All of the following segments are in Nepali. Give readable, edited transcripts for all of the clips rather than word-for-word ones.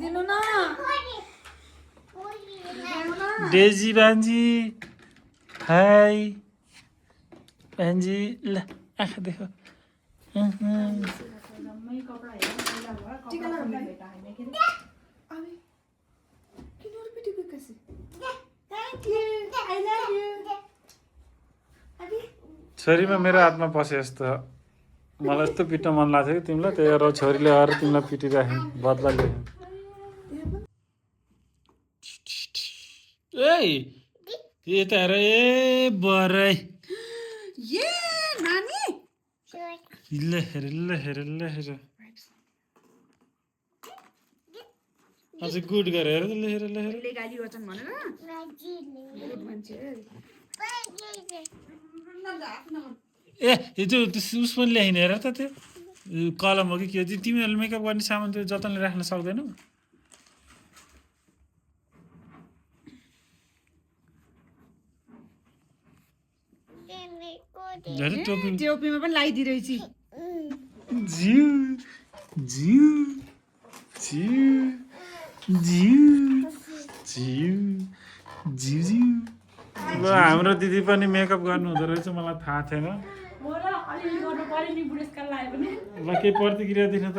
दिनु न डेजी भान्जी हाई भान्जी ल आँखा देखो छोरीमा मेरो हातमा पसे जस्तो मलाई यस्तो पिट्न मन लाग्थ्यो कि तिमीलाई त्यही भएर छोरीले आएर तिमीलाई पिटिराख्यो बदला ल्यायो ए यता हेर ए बरै ये नानी ल हेर ल हेर ल हेर अझै गुड गरेर हेर ल हेर ल हेर ले गाली गर्छन् भनेर गुड मान्छे ए त्यो उस पनि ल्याइने हेर त त्यो कलम हो कि के हो तिमीहरूले मेकअप गर्ने सामान त्यो जतनले राख्न सक्दैनौ टोपीमा पनि लगाइदिरहेछ जिउ जिउ जिउ जिउ जिउ जिउ जिउ ल हाम्रो दिदी पनि मेकअप गर्नु हुँदो रहेछ मलाई थाहा थिएन ल के प्रतिक्रिया दिनु त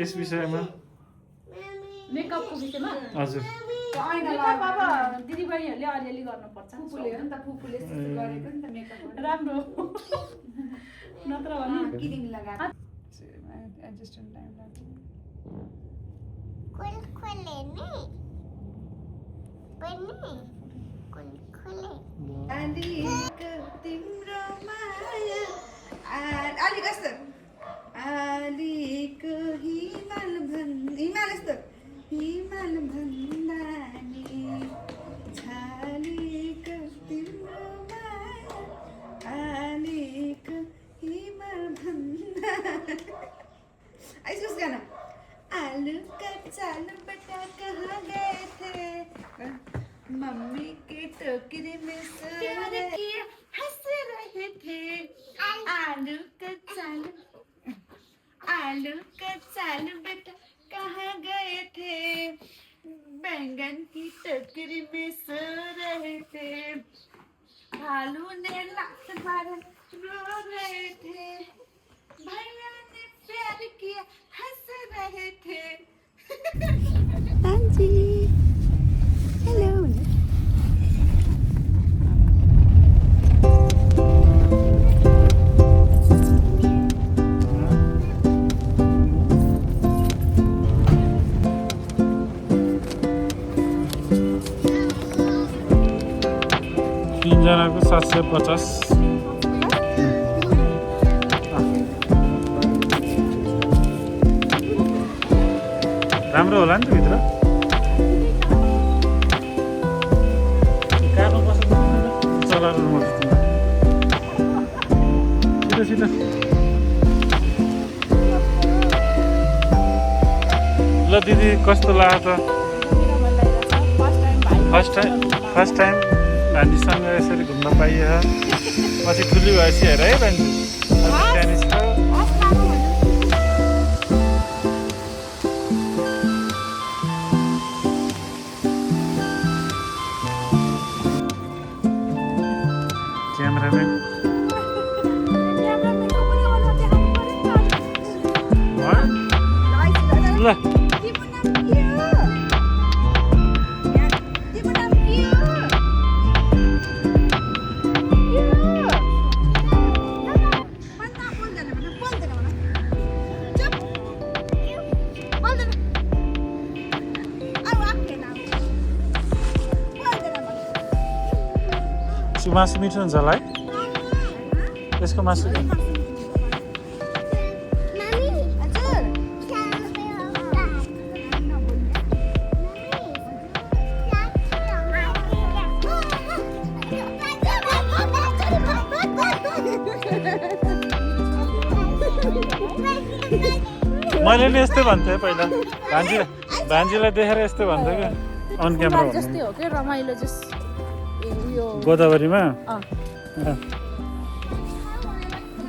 यस विषयमा मेकअपको विषयमा हजुर दिदीबहिनीहरूले अलिअलि गर्नुपर्छ फुपूले हो नि त फुपूले गरेको नि त मेकअप राम्रो नत्र भने किरिङ लगाएर एडजस्टमेन्ट टाइम लाग्छ खोले नि खोले तिम्रो माया अलिक यस्तो अलिक हिमाल यस्तो हिमाल भन्दा नि छालिक तिम्रो माया अलिक हिमाल भन्दा आइस गाना आलू का चाल बेटा कहाँ गए थे मम्मी के टोकरी में हंस रहे थे आलू का चाल बेटा कहाँ गए थे बैंगन की टोकरी में सो रहे थे भालू ने लात मारा रो रहे थे भैया ने प्यार किया हंस रहे थे जी हेलो तीनजनाको 750 राम्रो होला नि त भित्र कारमा बसेर चलाएर छिटो छिटो ल दिदी कस्तो लाग्यो त फर्स्ट टाइम भान्जीसँग यसरी घुम्न पाइयो पछि ठुली भएपछि हेर है भान्जी त्यहाँनिर क्यामेराम्यान ल मासु मिठो हुन्छ होला है यसको मासु मैले नि यस्तै भन्थेँ पहिला भान्जीलाई देखेर यस्तै भन्थेँ क्या अन क्यामेरा जस्तै हो के रमाइलो जस यो गोदावरीमा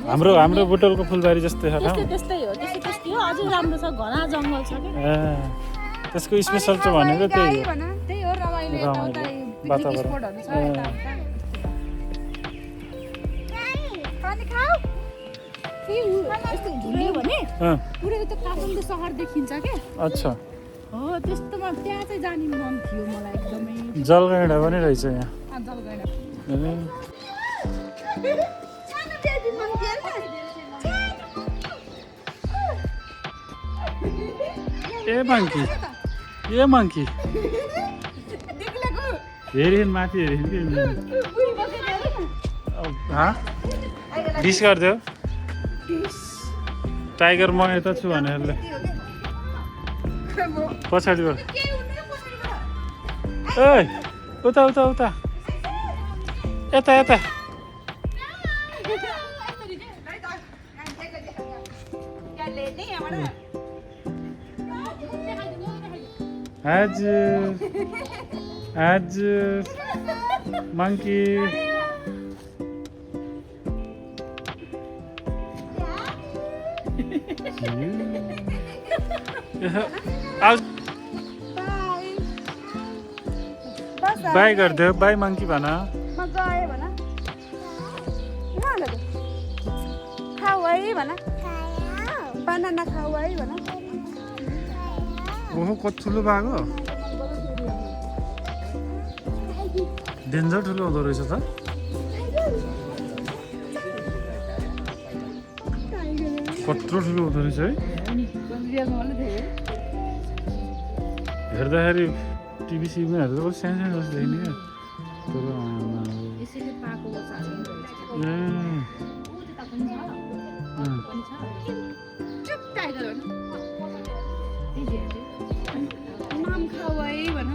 हाम्रो बुटोलको फुलबारी जस्तै छ त्यस्तै हो अझै राम्रो छ घना जङ्गल छ कि त्यसको स्पेसल चाहिँ भनेको त्यही हो त्यही हो रमाइलो यताउता वातावरण। स्पोटहरू छ यताउता पानी खाऊ यस्तो झुल्यो भने पुरै त काठमाडौँ सहर देखिन्छ के अच्छा हो त्यस्तोमा त्यहाँ चाहिँ जाने मन थियो मलाई एकदमै जलगैँडा पनि रहेछ यहाँ जलगैँडा ए मङ्की हेरि माथि हेरि डिस गरिदियो टाइगर म यता छु भनेर पछाडिबाट ए उता उता उता यता यता हजुर मङ्की बाई गरिदियो बाई मङ्की भन बनाना खाऊ है भन ओहो कति ठुलो भएको डेन्जर ठुलो हुँदो रहेछ त कत्रो ठुलो हुँदो रहेछ है हेर्दाखेरि टिभी सिभीमा हेर्दा पनि सानो सानो जस्तो देखिने क्या तर यसैले पाको चुप टाइगर हो माम खाऊ है भन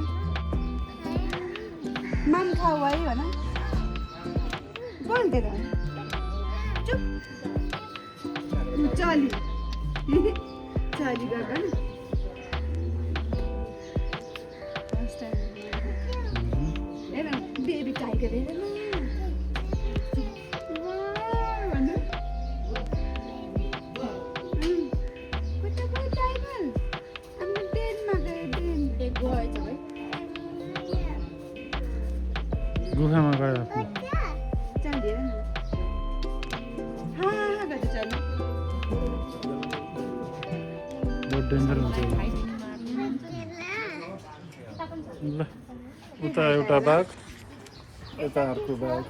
माम खाऊ है भन बोल्दै त चुप चली चली गएको हेर बेबी टाइगर हेर गुफामा गएर बहुत डेन्जर हुन्छ ल उता एउटा बाघ यता अर्को बाघ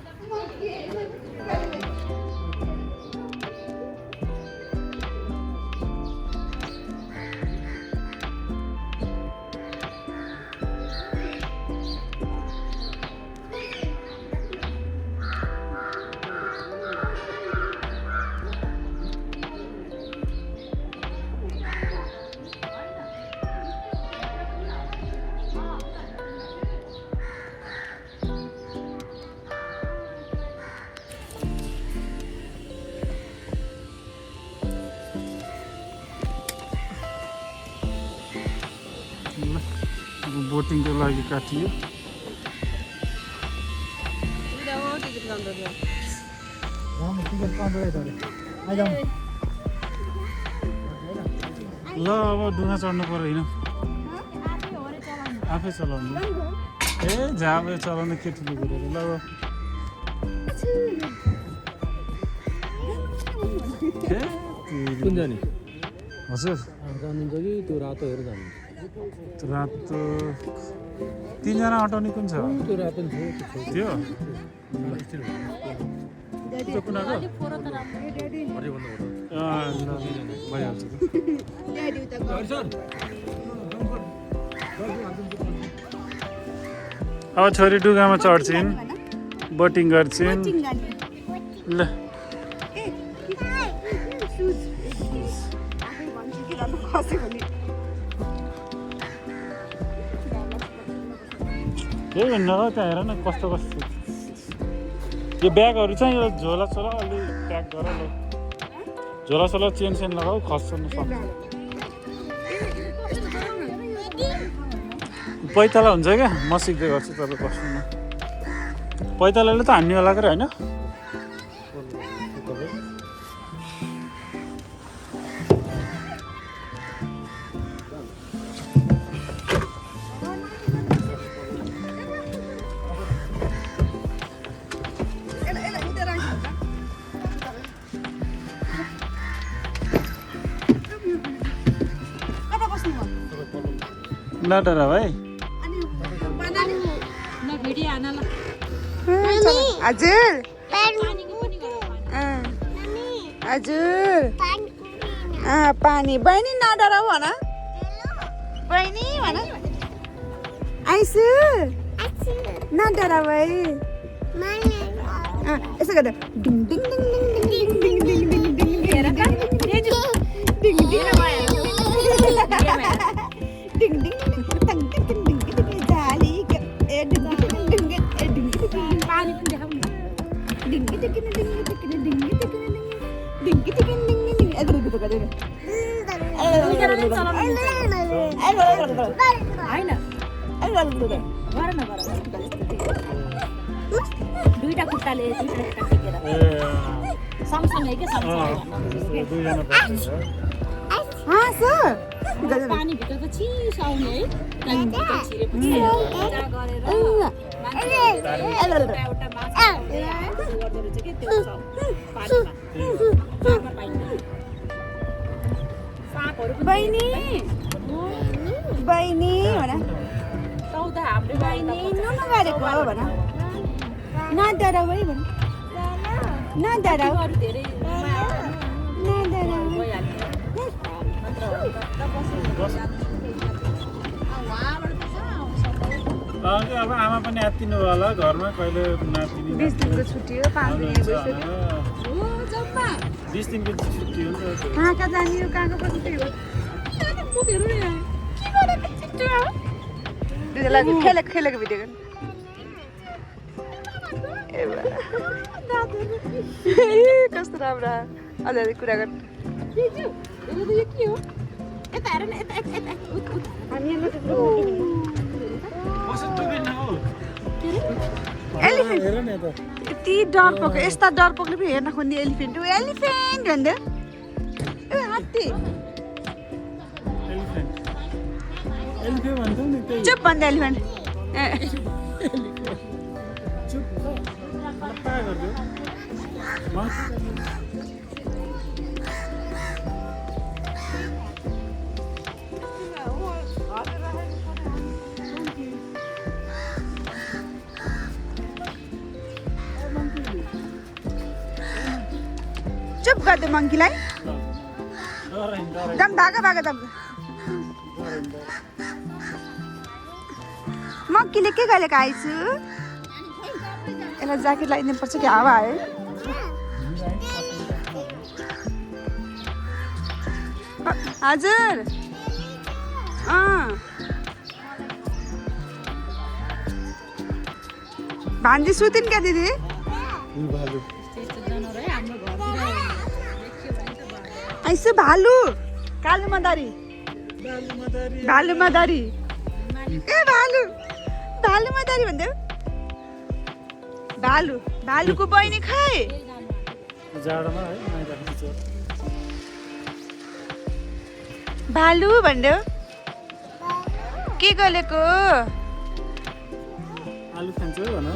बोटिङको लागि काटियो ल अब डुङ्गा चढ्नु पर्यो होइन आफै चलाउनु ए झापे चलाउनु के ठुलो कुरो ल कुन जाने हजुर जानुहुन्छ कि त्यो रातोहरू जानुहुन्छ रातो तिनजना अटाउने कुन छ त्यो रातो त्यो कुनाको भइहाल्छ अब छोरी डुगामा चढ्छिन् बोटिङ गर्छिन् ल केही भन्नु हो त्यहाँ हेर न कस्तो कस्तो यो ब्यागहरू चाहिँ यो झोला सोला अलि प्याक गर ल झोला सोला चेन सेन लगाऊ खस्नु सक्छ पैताला हुन्छ क्या म सिक्दै गर्छु तपाईँ बस्नु न पैतालाले त हान्ने होला के होइन नडरा भाइ अनि बनानी न भिडियो हान ल हजुर पानीको पनि गर पानी हजुर पानी बहिनी नडराउ भन बहिनी भन आइसु नडराउ है यसो गर्दा डिङ डिङ डिङ डिङ डिङ डिङ डिङ डिङ डिङ हेर त रेजु डिङ डिङ हेर भयो डिङ डिङ टङ टङ डिङ डिङ जाली ए डिङ डिङ डिङ ए डिङ पानी पनि देखाउ न डिङ डिङ डिङ डिङ डिङ डिङ डिङ डिङ डिङ एदो दुतो गर्दै दुईजनाले चलाउनु हैन गर न दुईटा खुट्टाले दुईटा खुट्टा टेकेर सँगसँगै के सँगसँगै दुईजना बस्नुहुन्छ पानीभित्र त चिसो आउने है पानीभित्र छिरेपछि पूजा गरेर एउटा माछा गर्दो रहेछ के त्यो पानीमा सागमा पाइन्छ सागहरू बहिनी बहिनी भन त हाम्रो बहिनी नुन गरेको हो भन नडराउ है भन नडराउ अरू धेरै नडराउ अब आमा पनि आत्तिनु भयो होला घरमा कहिले नातिनी 20 दिनको छुट्टी हो 5 दिन भइसक्यो 20 दिनको छुट्टी हुन्छ कहाँ कहाँ जाने हो कहाँ कहाँ बस्नु खेलेको भिडियो गर्नु कस्तो राम्रो अलिअलि कुरा गर्नु एलिफेन्ट हेर न त यति डरपोक यस्ता डरपोकले पनि हेर्न खोज्ने एलिफेन्ट हो एलिफेन्ट भन्दा ए हात्ती एलिफेन्ट भन्छौ नि त्यही चुप भन्दा एलिफेन्ट चुप पा गरिदियो चुप गरिदियो मङ्कीलाई दम भाग दम मङ्कीले के गरेको आइसु यसलाई ज्याकेट लगाइदिनु पर्छ कि हावा आयो हजुर भान्जी सुतिन् क्या दिदी आइसु भालु कालो मदारी भालु मदारी ए भालु मदारी भन्दै भालुको बहिनी खाए जाडोमा है भालु भन्दै के गरेको आलु खान्छौ भन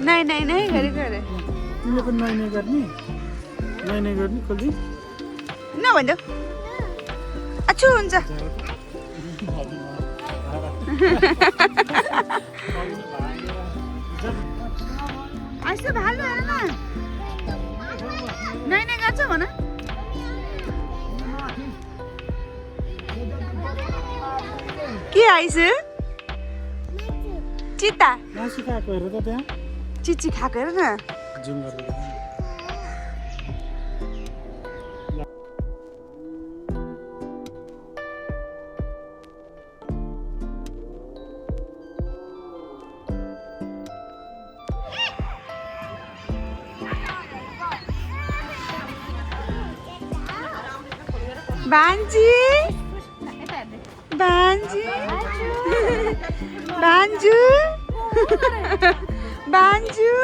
नै गरेको अरे तिमीले पनि नै गर्ने खोल्दी नभन्दा अछु हुन्छ आइसु भालु हेर न नै गर्छ भन के आइसु चिता मासु खाएको हेर त त्यहाँ चिची खाएको हेर न जुम गरेर बान्जी बान्जु